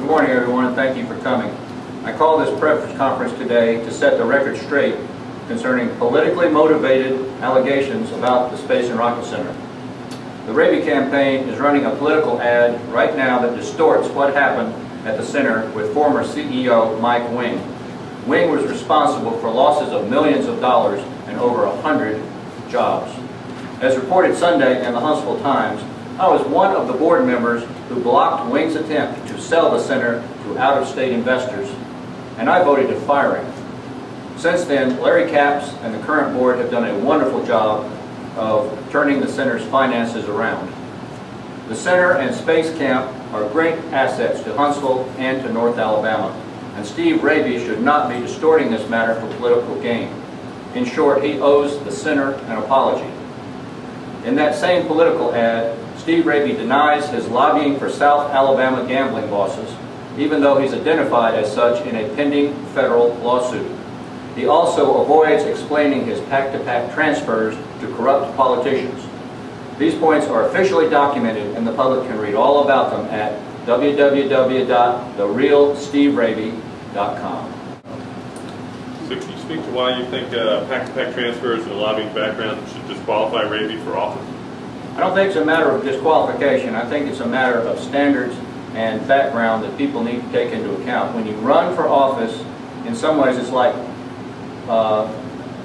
Good morning, everyone, and thank you for coming. I call this press conference today to set the record straight concerning politically motivated allegations about the Space and Rocket Center. The Raby campaign is running a political ad right now that distorts what happened at the center with former CEO Mike Wing. Wing was responsible for losses of millions of dollars and over 100 jobs. As reported Sunday in the Huntsville Times, I was one of the board members who blocked Wing's attempt to sell the center to out-of-state investors, and I voted to fire him. Since then, Larry Capps and the current board have done a wonderful job of turning the center's finances around. The center and space camp are great assets to Huntsville and to North Alabama, and Steve Raby should not be distorting this matter for political gain. In short, he owes the center an apology. In that same political ad, Steve Raby denies his lobbying for South Alabama gambling bosses, even though he's identified as such in a pending federal lawsuit. He also avoids explaining his PAC-to-PAC transfers to corrupt politicians. These points are officially documented, and the public can read all about them at www.therealsteveraby.com. So can you speak to why you think PAC-to-PAC transfers and a lobbying background should disqualify Raby for office? I don't think it's a matter of disqualification. I think it's a matter of standards and background that people need to take into account. When you run for office, in some ways it's like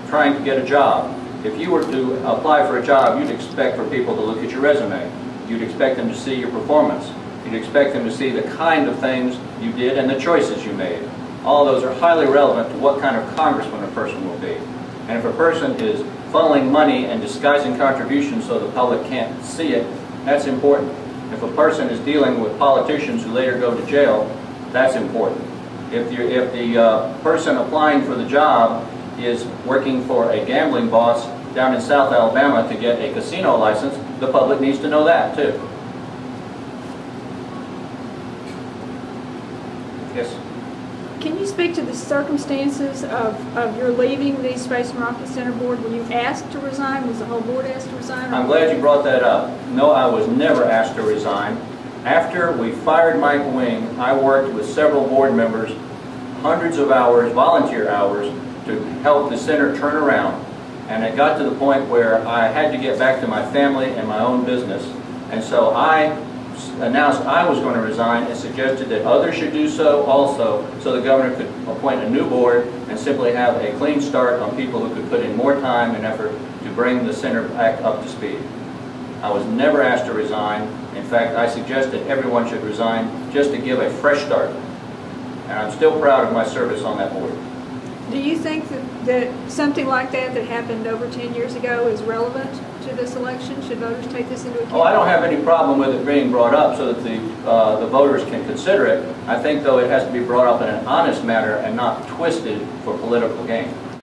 trying to get a job. If you were to apply for a job, you'd expect for people to look at your resume. You'd expect them to see your performance. You'd expect them to see the kind of things you did and the choices you made. All those are highly relevant to what kind of congressman a person will be. And if a person is funneling money and disguising contributions so the public can't see it, that's important. If a person is dealing with politicians who later go to jail, that's important. If the person applying for the job is working for a gambling boss down in South Alabama to get a casino license, the public needs to know that too. Yes? Can you speak to the circumstances of your leaving the Space and Rocket Center board? Were you asked to resign? Was the whole board asked to resign? I'm glad you brought that up. No, I was never asked to resign. After we fired Mike Wing, I worked with several board members, hundreds of hours, volunteer hours, to help the center turn around. And it got to the point where I had to get back to my family and my own business. And so I announced I was going to resign and suggested that others should do so also, so the governor could appoint a new board and simply have a clean start on people who could put in more time and effort to bring the center back up to speed. I was never asked to resign. In fact, I suggested everyone should resign just to give a fresh start. And I'm still proud of my service on that board. Do you think that something like that happened over 10 years ago is relevant to this election? Should voters take this into account? Oh, I don't have any problem with it being brought up so that the voters can consider it. I think, though, it has to be brought up in an honest manner and not twisted for political gain.